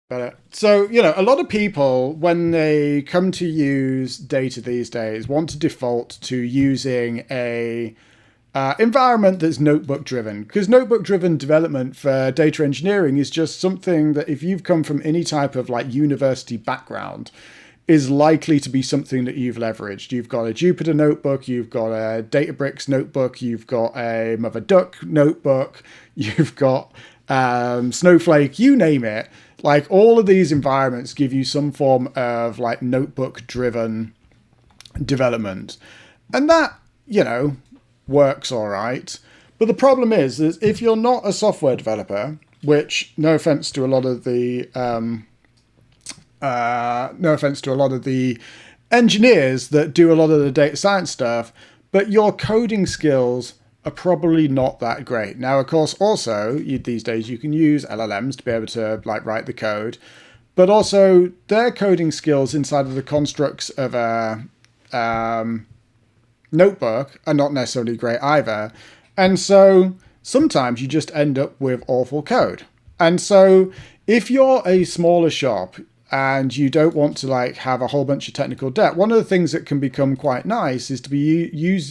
Better. So, a lot of people, when they come to use data these days, want to default to using a environment that's notebook driven, because notebook driven development for data engineering is just something that if you've come from any type of like university background is likely to be something that you've leveraged. You've got a Jupyter notebook, you've got a Databricks notebook, you've got a Mother Duck notebook, you've got Snowflake, you name it. Like all of these environments give you some form of like notebook driven development. And that, works all right. But the problem is if you're not a software developer, which no offense to a lot of the engineers that do a lot of the data science stuff, but your coding skills are probably not that great. Now, of course, also these days you can use LLMs to be able to like write the code, but also their coding skills inside of the constructs of a notebook are not necessarily great either. And so sometimes you just end up with awful code. And so if you're a smaller shop and you don't want to like have a whole bunch of technical debt, one of the things that can become quite nice is to be to use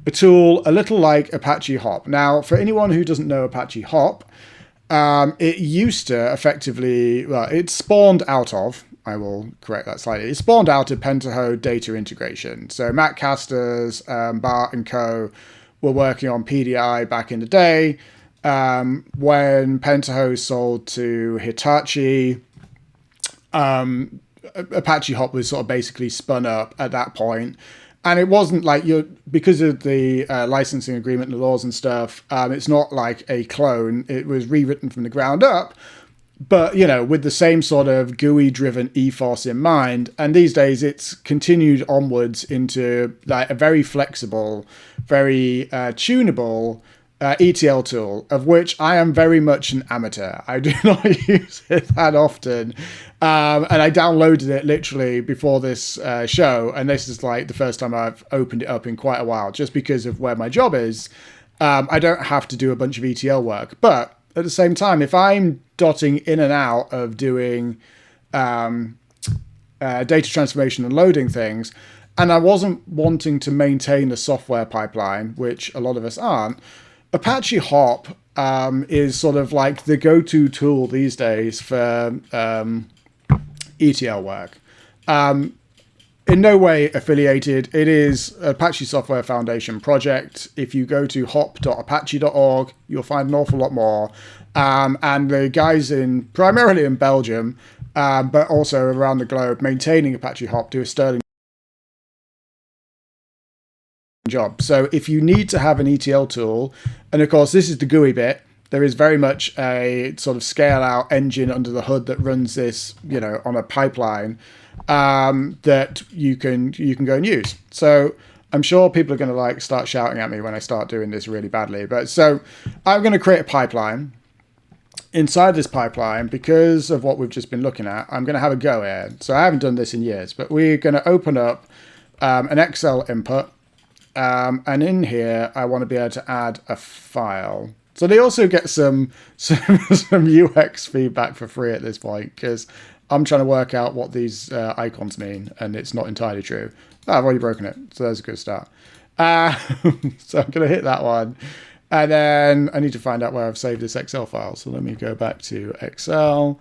a tool a little like Apache Hop. Now, for anyone who doesn't know Apache Hop, it used to effectively, it spawned out of, I will correct that slightly, it spawned out of Pentaho data integration. So Matt Casters, Bart and co were working on PDI back in the day. When Pentaho sold to Hitachi, Apache Hop was sort of basically spun up at that point. And it wasn't like because of the licensing agreement and the laws and stuff, it's not like a clone. It was rewritten from the ground up, but, with the same sort of GUI-driven ethos in mind. And these days it's continued onwards into like a very flexible, very tunable ETL tool, of which I am very much an amateur. I do not use it that often. And I downloaded it literally before this show. And this is like the first time I've opened it up in quite a while, just because of where my job is. I don't have to do a bunch of ETL work. But at the same time, if I'm dotting in and out of doing data transformation and loading things, and I wasn't wanting to maintain a software pipeline, which a lot of us aren't, Apache Hop is sort of like the go-to tool these days for ETL work. In no way affiliated. It is Apache Software Foundation project. If you go to hop.apache.org, you'll find an awful lot more. And the guys primarily in Belgium, but also around the globe, maintaining Apache Hop do a sterling job. So if you need to have an ETL tool, and of course this is the GUI bit, there is very much a sort of scale out engine under the hood that runs this, on a pipeline that you can go and use. So I'm sure people are going to like start shouting at me when I start doing this really badly. But so I'm going to create a pipeline. Inside this pipeline, because of what we've just been looking at, I'm going to have a go here. So I haven't done this in years, but we're going to open up an Excel input. And in here, I want to be able to add a file. So they also get some UX feedback for free at this point, because I'm trying to work out what these icons mean, and it's not entirely true. Oh, I've already broken it, so there's a good start. So I'm going to hit that one. And then I need to find out where I've saved this Excel file. So let me go back to Excel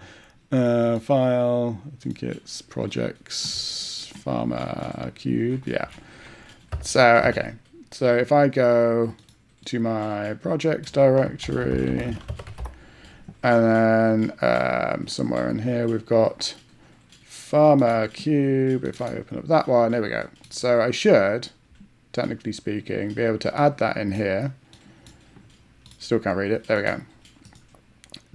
file. I think it's projects pharma cube. Yeah. So, okay. So if I go to my projects directory, and then somewhere in here we've got pharma cube. If I open up that one, there we go. So I should, technically speaking, be able to add that in here. Still can't read it. There we go.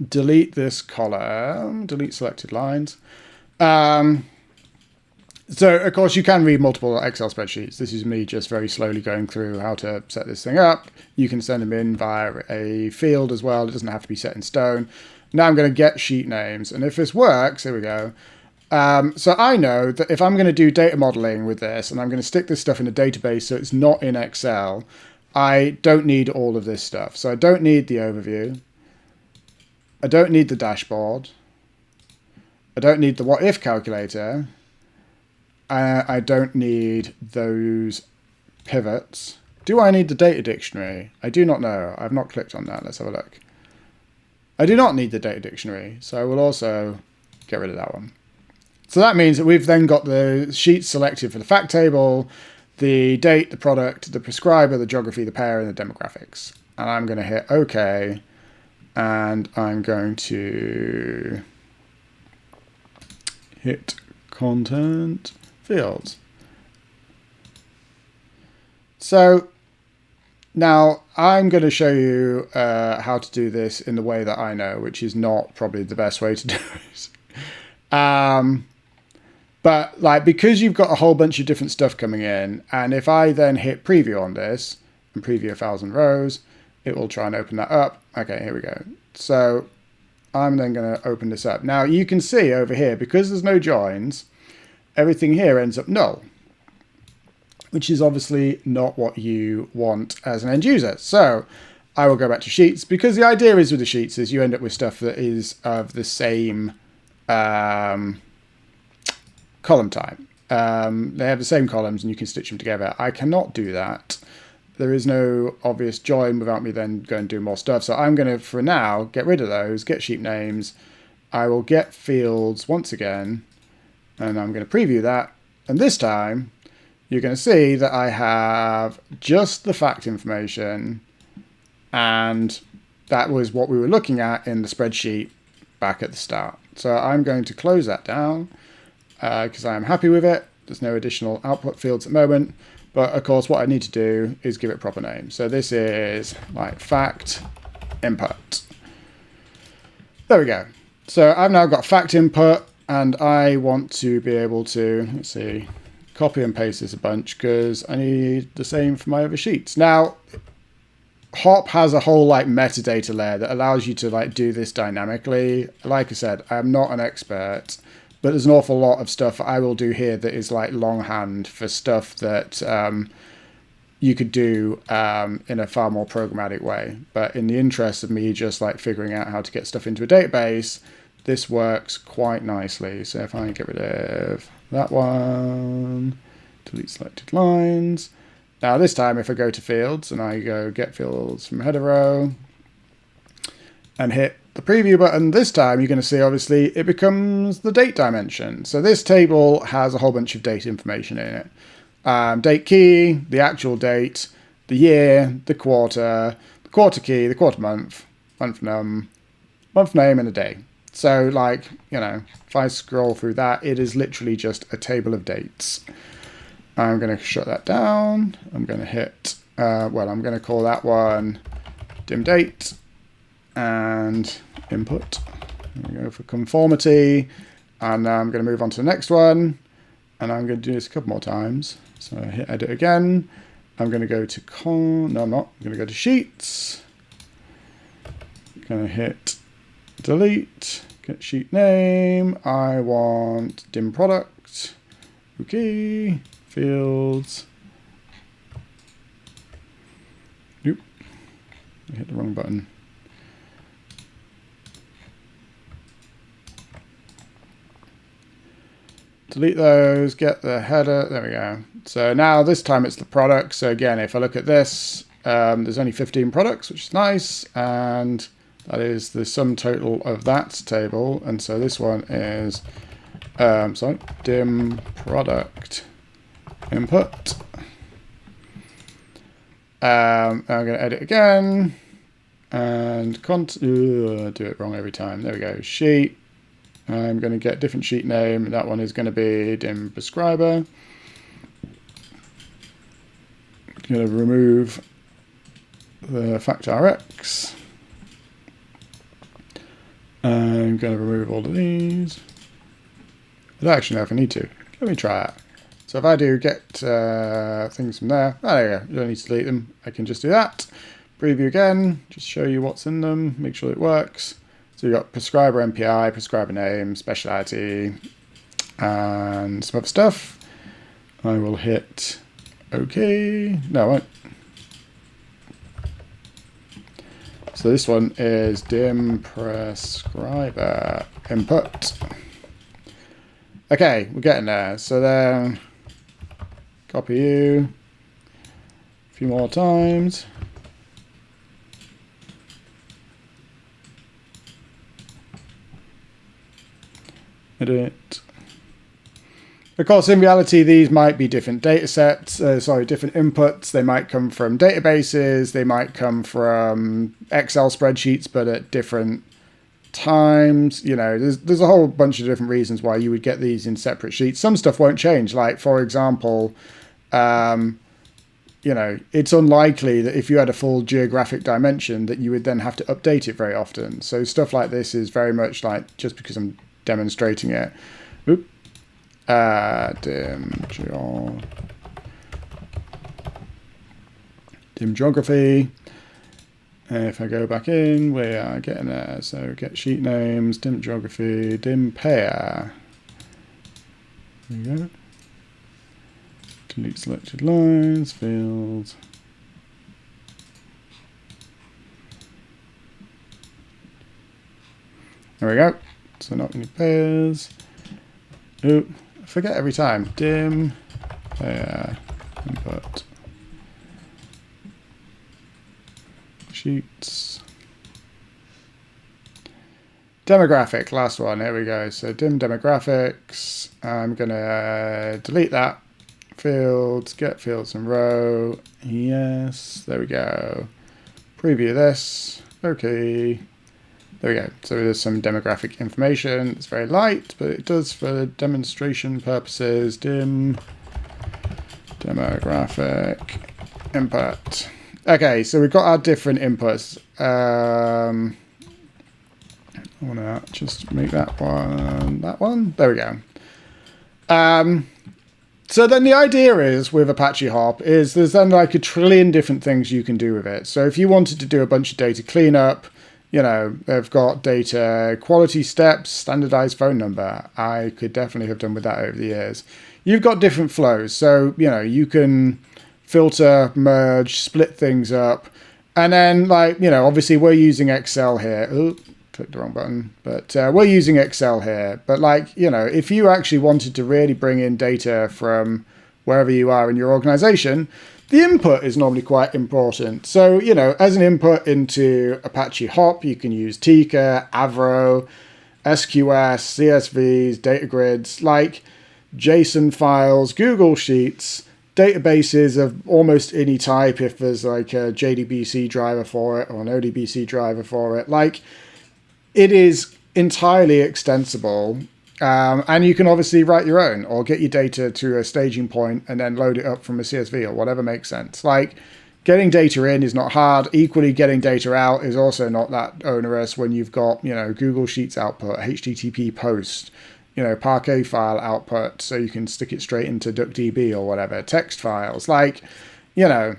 Delete this column. Delete selected lines. So, of course, you can read multiple Excel spreadsheets. This is me just very slowly going through how to set this thing up. You can send them in via a field as well. It doesn't have to be set in stone. Now I'm going to get sheet names. And if this works, here we go. So I know that if I'm going to do data modeling with this, and I'm going to stick this stuff in a database so it's not in Excel, I don't need all of this stuff. So I don't need the overview. I don't need the dashboard. I don't need the what if calculator. I don't need those pivots. Do I need the data dictionary? I do not know. I've not clicked on that. Let's have a look. I do not need the data dictionary, so I will also get rid of that one. So that means that we've then got the sheets selected for the fact table, the date, the product, the prescriber, the geography, the pair, and the demographics. And I'm going to hit OK, and I'm going to hit content fields. So now I'm going to show you how to do this in the way that I know, which is not probably the best way to do it. But like, because you've got a whole bunch of different stuff coming in, and if I then hit preview on this and preview 1,000 rows, it will try and open that up. Okay, here we go. So I'm then going to open this up. Now you can see over here, because there's no joins, everything here ends up null, which is obviously not what you want as an end user. So I will go back to sheets, because the idea is with the sheets is you end up with stuff that is of the same column type. They have the same columns and you can stitch them together. I cannot do that. There is no obvious join without me then going and do more stuff. So I'm going to, for now, get rid of those, get sheet names. I will get fields once again, and I'm going to preview that. And this time, you're going to see that I have just the fact information, and that was what we were looking at in the spreadsheet back at the start. So I'm going to close that down because I am happy with it. There's no additional output fields at the moment. But of course, what I need to do is give it a proper name. So this is like fact input. There we go. So I've now got fact input, and I want to be able to, let's see, copy and paste this a bunch because I need the same for my other sheets. Now, Hop has a whole like metadata layer that allows you to like do this dynamically. Like I said, I'm not an expert, but there's an awful lot of stuff I will do here that is like longhand for stuff that you could do in a far more programmatic way. But in the interest of me just like figuring out how to get stuff into a database, this works quite nicely. So if I get rid of that one, delete selected lines. Now this time if I go to fields and I go get fields from header row and hit the preview button, this time you're going to see obviously it becomes the date dimension. So this table has a whole bunch of date information in it. Date key, the actual date, the year, the quarter key, the quarter month, month num, month name, and a day. So like, you know, if I scroll through that, it is literally just a table of dates. I'm going to shut that down. I'm going to hit, I'm going to call that one dim date and input. I'm going to go for conformity, and now I'm going to move on to the next one, and I'm going to do this a couple more times. So I hit edit again. I'm going to go to no, I'm not. I'm going to go to sheets. I'm going to hit delete, get sheet name. I want dim product. Okay, fields. Nope, I hit the wrong button. Delete those, get the header, there we go. So now this time it's the product. So again, if I look at this, there's only 15 products, which is nice. And that is the sum total of that table. And so this one is, dim product input. I'm going to edit again and do it wrong every time. There we go, sheet. I'm going to get different sheet name. That one is going to be dim prescriber. I'm going to remove the fact RX. I'm going to remove all of these. I don't actually know if I need to. Let me try it. So if I do get things from there, there you go. You don't need to delete them. I can just do that. Preview again, just show you what's in them, make sure it works. So you've got prescriber MPI, prescriber name, speciality, and some other stuff. I will hit OK. No, I won't. So this one is dim prescriber input. Okay, we're getting there. So then copy you a few more times. Edit. Of course, in reality, these might be different data sets, different inputs. They might come from databases. They might come from Excel spreadsheets, but at different times. You know, there's a whole bunch of different reasons why you would get these in separate sheets. Some stuff won't change. Like, for example, you know, it's unlikely that if you had a full geographic dimension that you would then have to update it very often. So stuff like this is very much like, just because I'm demonstrating it. Oop. Dim geography. If I go back in, we are getting there. So get sheet names, dim geography, dim pair. There we go. Delete selected lines, fields. There we go. So not many pairs. Oop. I forget every time. Dim pair input. Sheets. Demographic, last one. Here we go. So dim demographics. I'm going to delete that. Fields, get fields in row. Yes, there we go. Preview this. Okay. There we go. So there's some demographic information. It's very light, but it does for demonstration purposes. Dim demographic input. Okay, so we've got our different inputs. I want to just make that one. There we go. So then the idea is with Apache Hop is there's then like a trillion different things you can do with it. So if you wanted to do a bunch of data cleanup, you know, they've got data quality steps, standardized phone number. I could definitely have done with that over the years. You've got different flows. So, you know, you can filter, merge, split things up. And then, like, you know, obviously we're using Excel here. Ooh, clicked the wrong button. But we're using Excel here. But, like, you know, if you actually wanted to really bring in data from wherever you are in your organization, the input is normally quite important. So, you know, as an input into Apache Hop, you can use Tika, Avro, SQS, CSVs, data grids, like JSON files, Google Sheets, databases of almost any type if there's like a JDBC driver for it or an ODBC driver for it. Like, it is entirely extensible. And you can obviously write your own or get your data to a staging point and then load it up from a CSV or whatever makes sense. Like, getting data in is not hard. Equally, getting data out is also not that onerous when you've got, you know, Google Sheets output, HTTP post, you know, Parquet file output, so you can stick it straight into DuckDB or whatever, text files. Like, you know,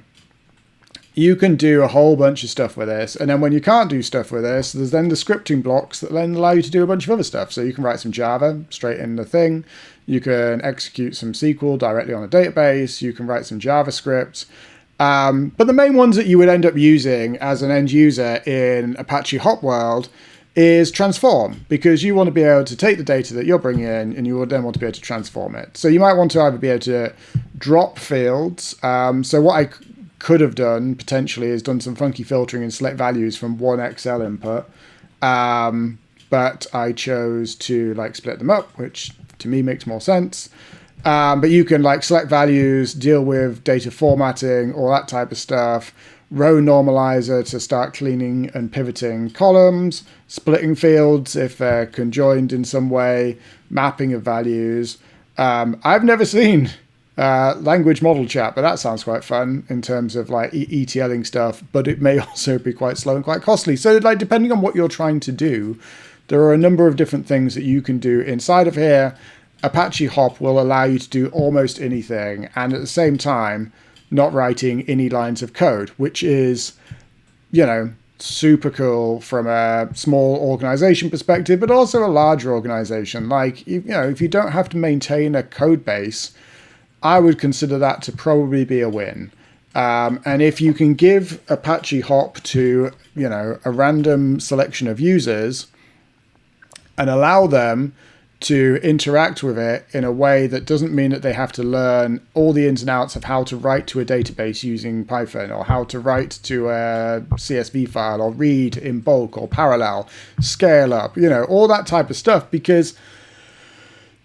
you can do a whole bunch of stuff with this. And then when you can't do stuff with this, there's then the scripting blocks that then allow you to do a bunch of other stuff. So you can write some Java straight in the thing. You can execute some SQL directly on a database. You can write some JavaScript. But the main ones that you would end up using as an end user in Apache Hop world is transform, because you want to be able to take the data that you're bringing in and you would then want to be able to transform it. So you might want to either be able to drop fields. So what I could have done potentially is done some funky filtering and select values from one Excel input, but I chose to like split them up, which to me makes more sense. But you can like select values, deal with data formatting, all that type of stuff, row normalizer to start cleaning and pivoting columns, splitting fields if they're conjoined in some way, mapping of values. I've never seen language model chat, but that sounds quite fun in terms of like ETLing stuff, but it may also be quite slow and quite costly. So like depending on what you're trying to do, there are a number of different things that you can do inside of here. Apache Hop will allow you to do almost anything, and at the same time not writing any lines of code, which is, you know, super cool from a small organization perspective, but also a larger organization. Like, you know, if you don't have to maintain a code base, I would consider that to probably be a win. And if you can give Apache Hop to, a random selection of users and allow them to interact with it in a way that doesn't mean that they have to learn all the ins and outs of how to write to a database using Python, or how to write to a CSV file, or read in bulk or parallel, scale up, all that type of stuff. Because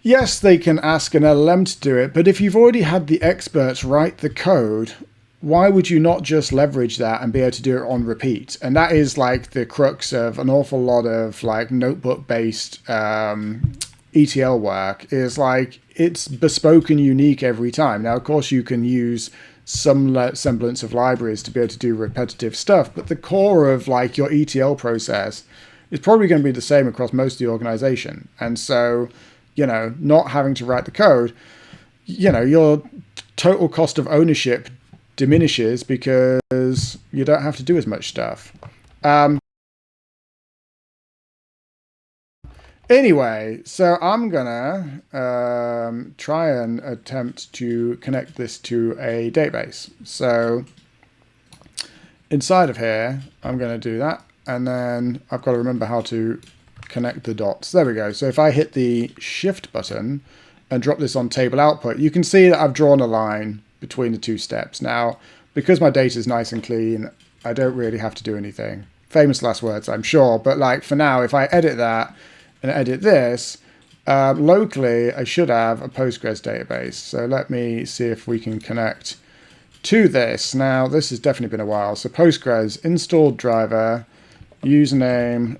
yes, they can ask an LLM to do it, but if you've already had the experts write the code, why would you not just leverage that and be able to do it on repeat? And that is like the crux of an awful lot of like notebook-based ETL work, is like it's bespoke and unique every time. Now, of course, you can use some semblance of libraries to be able to do repetitive stuff, but the core of like your ETL process is probably going to be the same across most of the organization. And so, not having to write the code, your total cost of ownership diminishes because you don't have to do as much stuff. Anyway, so I'm gonna try and attempt to connect this to a database. So inside of here, I'm gonna do that, and then I've got to remember how to connect the dots. There we go. So if I hit the Shift button and drop this on table output, you can see that I've drawn a line between the two steps. Now, because my data is nice and clean, I don't really have to do anything. Famous last words, I'm sure, but like for now, if I edit that and edit this, locally I should have a Postgres database. So let me see if we can connect to this. Now, this has definitely been a while. So Postgres installed driver, username,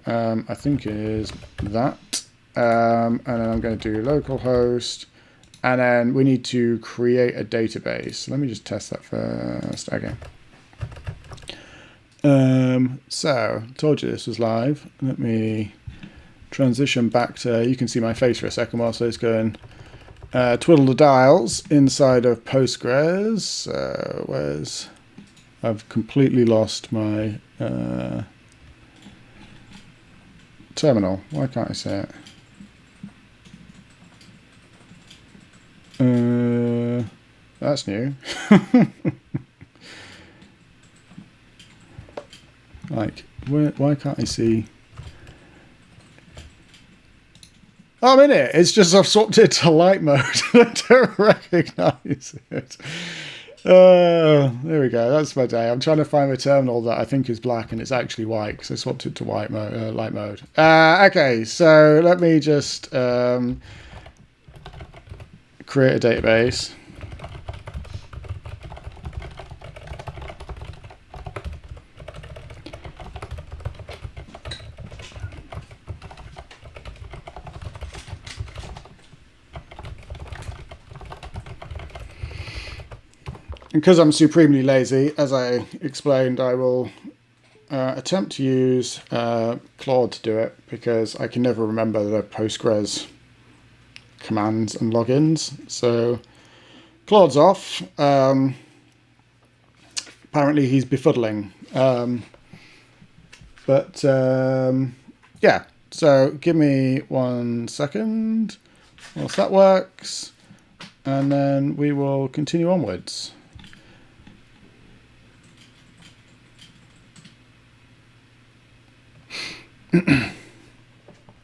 I think is that. And then I'm going to do localhost. And then we need to create a database. Let me just test that first. Okay. So, told you this was live. Let me transition back to, you can see my face for a second whilst I was going twiddle the dials inside of Postgres. I've completely lost my terminal. Why can't I say it? That's new. Like, why can't I see? Oh, I'm in it. It's just I've swapped it to light mode. I don't recognize it. There we go. That's my day. I'm trying to find my terminal that I think is black and it's actually white because I swapped it to light mode. Okay, so let me just create a database. Because I'm supremely lazy, as I explained, I will attempt to use Claude to do it because I can never remember the Postgres commands and logins. So Claude's off. Apparently he's befuddling. Yeah, so give me 1 second whilst that works, and then we will continue onwards.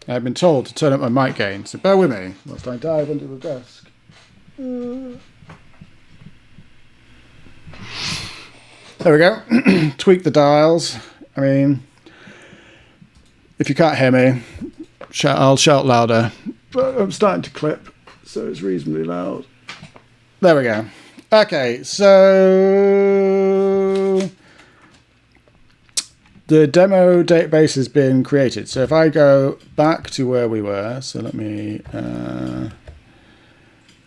I've been told to turn up my mic gain, so bear with me whilst I dive under the desk. There we go. Tweak the dials. I mean, if you can't hear me, I'll shout louder. But I'm starting to clip, so it's reasonably loud. There we go. Okay, so the demo database has been created. So if I go back to where we were, so let me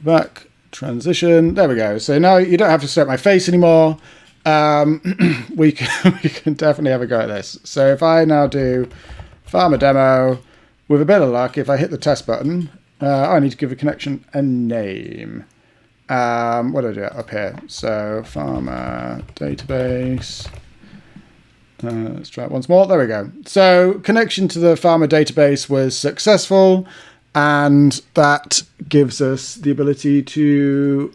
back transition. There we go. So now you don't have to stare at my face anymore. We can definitely have a go at this. So if I now do pharma demo, with a bit of luck, if I hit the test button, I need to give a connection a name. What do I do up here? So pharma database. Let's try it once more. There we go. So connection to the pharma database was successful, and that gives us the ability to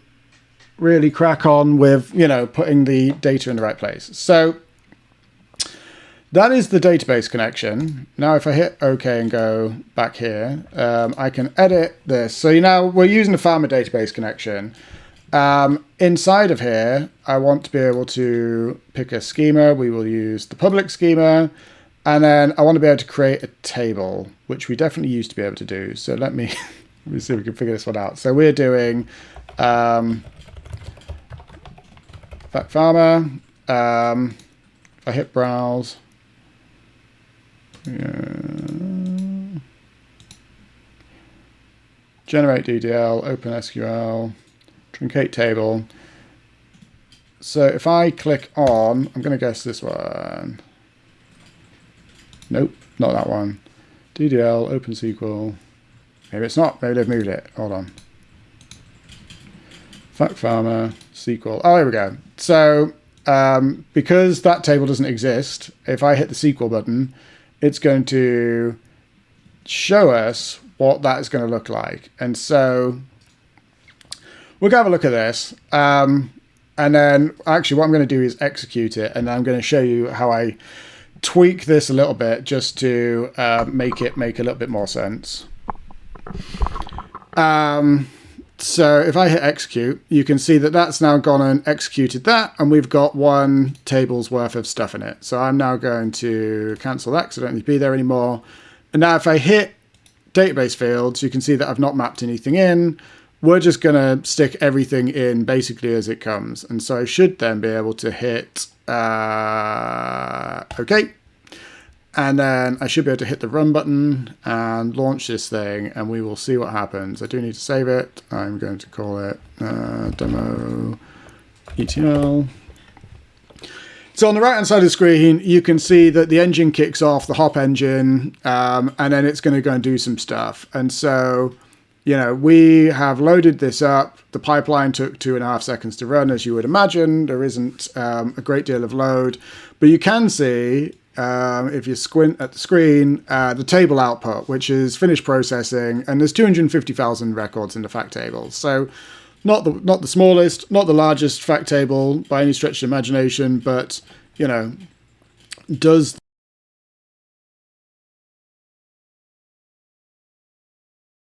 really crack on with, putting the data in the right place. So that is the database connection. Now, if I hit OK and go back here, I can edit this. So now we're using the pharma database connection. Inside of here, I want to be able to pick a schema. We will use the public schema. And then I want to be able to create a table, which we definitely used to be able to do. So let me see if we can figure this one out. So we're doing fact pharma. If I hit browse. Generate DDL, open SQL, truncate table. So if I click on, I'm going to guess this one. Nope, not that one. DDL, open SQL. Maybe it's not. Maybe they've moved it. Hold on. Fact Pharma, SQL. Oh, here we go. So because that table doesn't exist, if I hit the SQL button, it's going to show us what that is going to look like. And so we're going to have a look at this. And then actually what I'm going to do is execute it. And I'm going to show you how I tweak this a little bit just to make it make a little bit more sense. So if I hit execute, you can see that that's now gone and executed that, and we've got one table's worth of stuff in it. So I'm now going to cancel that because I don't need to be there anymore. And now if I hit database fields, you can see that I've not mapped anything in. We're just going to stick everything in basically as it comes. And so I should then be able to hit OK. And then I should be able to hit the run button and launch this thing, and we will see what happens. I do need to save it. I'm going to call it demo ETL. So on the right hand side of the screen, you can see that the engine kicks off, the hop engine, and then it's going to go and do some stuff. And so, we have loaded this up. The pipeline took 2.5 seconds to run, as you would imagine. There isn't a great deal of load, but you can see, if you squint at the screen, the table output, which is finished processing, and there's 250,000 records in the fact table. So not the smallest, not the largest fact table by any stretch of imagination, but does